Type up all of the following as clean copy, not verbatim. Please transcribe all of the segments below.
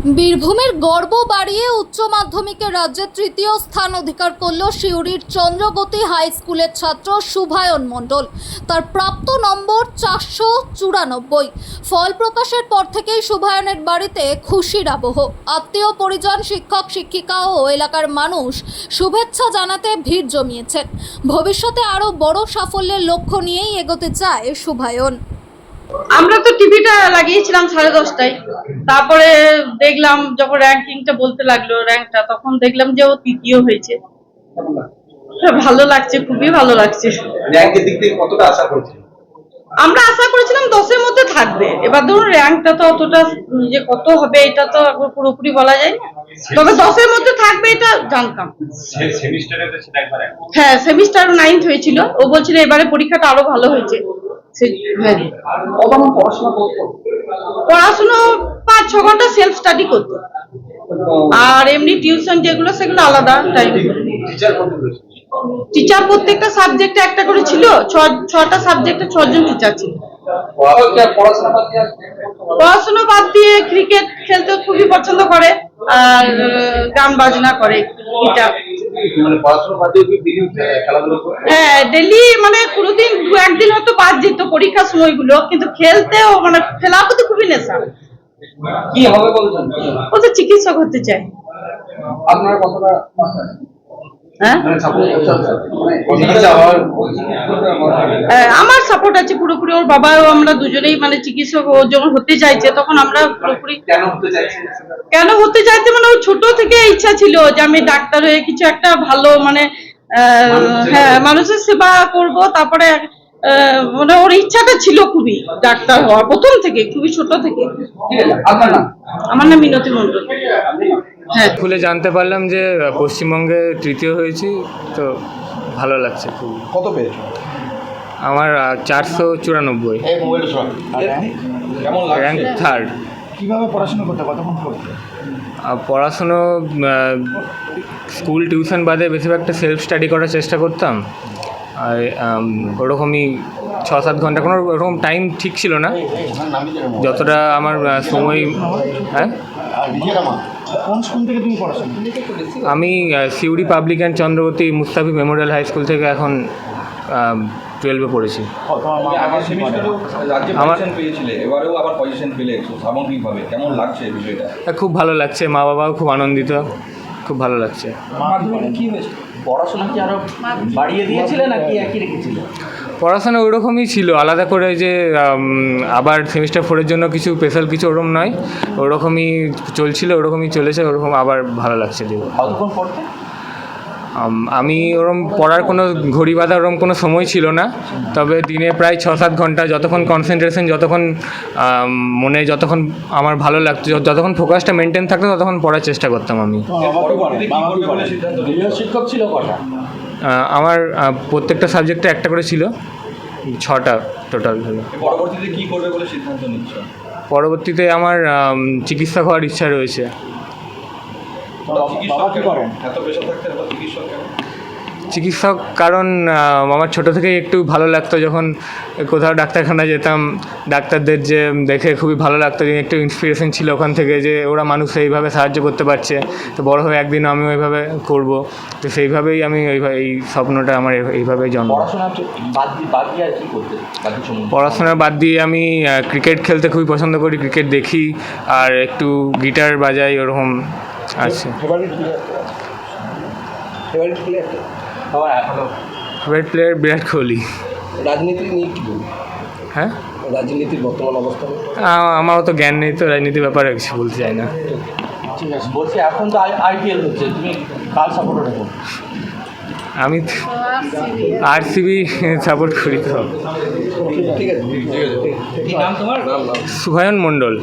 বীরভূমের গর্ব বাড়িয়ে উচ্চ মাধ্যমিকে রাজ্যে তৃতীয় স্থান অধিকার করল সিউড়ির চন্দ্রগতি হাই স্কুলের ছাত্র শুভায়ন মণ্ডল। তার প্রাপ্ত নম্বর 494। ফল প্রকাশের পর থেকেই শুভায়নের বাড়িতে খুশির আবহ। আত্মীয় পরিজন, শিক্ষক শিক্ষিকা ও এলাকার মানুষ শুভেচ্ছা জানাতে ভিড় জমিয়েছেন। ভবিষ্যতে আরও বড় সাফল্যের লক্ষ্য নিয়েই এগোতে চায় শুভায়ন। আমরা তো টিভিটা লাগিয়েছিলাম 10:30টায়, তারপরে দেখলাম যখন র্যাঙ্কিংটা বলতে লাগলো র্যাঙ্কটা, তখন দেখলাম যে ও তৃতীয় হয়েছে। ভালো লাগছে, খুবই ভালো লাগছে। র্যাঙ্কের দিক থেকে কতটা আশা করছেন? আমরা আশা করেছিলাম 10-এর মধ্যে থাকবে। এবার ধরুন র্যাঙ্কটা তো অতটা যে কত হবে এটা তো পুরোপুরি বলা যায় না, তবে 10-এর মধ্যে থাকবে এটা জানতাম। হ্যাঁ, সেমিস্টার 9th হয়েছিল। ও বলছিল এবারে পরীক্ষাটা আরো ভালো হয়েছে। হ্যাঁ, পড়াশোনা 5-6 ঘন্টা সেলফ স্টাডি করতো, আর এমনি টিউশন যেগুলো সেগুলো আলাদা টাইম। টিচার প্রত্যেকটা সাবজেক্টে একটা করে ছিল, 6টা সাবজেক্টে 6 জন টিচার ছিল। পড়াশোনা বাদ দিয়ে ক্রিকেট খেলতে খুবই পছন্দ করে, আর গান বাজনা করে। হ্যাঁ, ডেলি মানে কোনোদিন 2-1 দিন হয়তো বাদ যেত পরীক্ষার সময়গুলো, কিন্তু খেলতেও মানে খেলার প্রতি খুবই নেশা। কি হবে বলছেন? ও তো চিকিৎসক হতে চায়। আপনার কতটা আমার সাপোর্ট আছে পুরোপুরি। ওর বাবা ও আমরা দুজনেই মানে চিকিৎসক। ও যখন হতে চাইছে তখন আমরা পুরোপুরি। কেন হতে চাইছে মানে ওর ছোট থেকে ইচ্ছা ছিল যে আমি ডাক্তার হয়ে কিছু একটা ভালো মানে হ্যাঁ মানুষের সেবা করব। তারপরে মানে ওর ইচ্ছাটা ছিল খুবই ডাক্তার হওয়া, প্রথম থেকে, খুবই ছোট থেকে। আমার নাম মিনতি মণ্ডল। হ্যাঁ, খুলে জানতে পারলাম যে পশ্চিমবঙ্গে তৃতীয় হয়েছি, তো ভালো লাগছে খুব। কত পেয়েছো? আমার 494, কেমন র্যাঙ্ক লাগছে? 3rd। কিভাবে পড়াশোনা করতে, কতক্ষণ করতে? পড়াশুনো স্কুল টিউশন বাদে বেশিরভাগটা সেলফ স্টাডি করার চেষ্টা করতাম। আর ওরকমই 6-7 ঘন্টা, কোনো ওরকম টাইম ঠিক ছিল না, যতটা আমার সময়। হ্যাঁ, কোন স্কুল থেকে তুমি পড়াশোনা? আমি Siuri public and Chandrabati Mustafi memorial high school থেকে এখন 12-এ পড়েছি। আমার পেয়েছিলে, এবারেও আবার পজিশন পেলে সামগ্রিকভাবে কেমন লাগছে বিষয়টা? খুব ভালো লাগছে, মা বাবাও খুব আনন্দিত, খুব ভালো লাগছে। কি হয়েছে, পড়াশোনা কি আরো বাড়িয়ে দিয়েছিলে নাকি একই রেখেছিলে? পড়াশোনা ওইরকমই ছিল, আলাদা করে যে আবার সেমিস্টার 4-এর জন্য কিছু স্পেশাল কিছু ওরকম নয়, ওরকমই চলছিল, ওরকমই চলেছে, ওরকম আবার ভালো লাগছে। কতক্ষণ পড়তে? আমি ওরকম পড়ার কোনো ঘড়ি বাঁধা ওরকম কোনো সময় ছিল না, তবে দিনে প্রায় 6-7 ঘন্টা, যতক্ষণ কনসেন্ট্রেশন, যতক্ষণ মনে, যতক্ষণ আমার ভালো লাগতো, যতক্ষণ ফোকাসটা মেনটেন থাকতো ততক্ষণ পড়ার চেষ্টা করতাম আমি। শিক্ষক ছিল কটা? আমার প্রত্যেকটা সাবজেক্টে একটা করে ছিল, 6টা টোটাল হলো। পরবর্তীতে কি করবে বলে সিদ্ধান্ত নিচ্ছ? পরবর্তীতে আমার চিকিৎসক হওয়ার ইচ্ছা রয়েছে। এত পেশা থাকতে এত চিকিৎসক কেন? চিকিৎসক কারণ আমার ছোটো থেকেই একটু ভালো লাগতো, যখন কোথাও ডাক্তারখানা যেতাম, ডাক্তারদের যে দেখে খুবই ভালো লাগতো, যে একটু ইন্সপিরেশন ছিল ওখান থেকে, যে ওরা মানুষ এইভাবে সাহায্য করতে পারছে, তো বড় হয়ে একদিন আমি ওইভাবে করব, তো সেইভাবেই আমি এই স্বপ্নটা আমার এইভাবেই জন্ম। পড়াশোনা বাদ দিয়ে আমি ক্রিকেট খেলতে খুবই পছন্দ করি, ক্রিকেট দেখি, আর একটু গিটার বাজাই, ওরকম আছে। Favourite player Virat Kohli. রাজনীতি নিয়ে কি বলবো? হ্যাঁ, রাজনীতির বর্তমান অবস্থা আমার অত জ্ঞান নেই, তো রাজনীতির ব্যাপারে কিছু বলতে চাই না। ঠিক আছে, বলছি এখন তো আইপিএল হচ্ছে, তুমি কার সাপোর্টার এখন? আমি আরসিবি সাপোর্ট করি। তো ঠিক আছে, কি নাম তোমার? শুভায়ন মণ্ডল।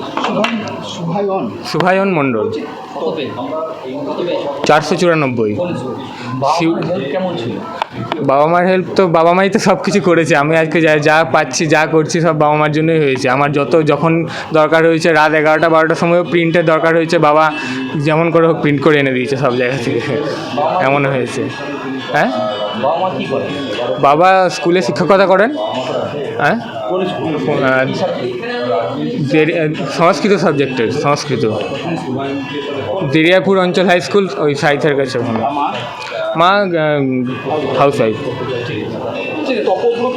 শুভায়ন মণ্ডল। 494। কেমন ছিল? বাবা মার হেল্প তো, বাবা মাই তো সব কিছু করেছে। আমি আজকে যা পাচ্ছি, যা করছি, সব বাবা মার জন্যই হয়েছে। আমার যখন দরকার হয়েছে, রাত 11টা-12টার সময়ও প্রিন্টের দরকার হয়েছে, বাবা যেমন করে হোক প্রিন্ট করে এনে দিয়েছে সব জায়গা থেকে, এমন হয়েছে। হ্যাঁ, বাবা স্কুলে শিক্ষকতা করেন। হ্যাঁ, সংস্কৃত সাবজেক্টের, সংস্কৃত। দিরিয়াপুর অঞ্চল হাই স্কুল, ওই সাইথের কাছে ওখানে। মা হাউস ওয়াইফ। তপব্রত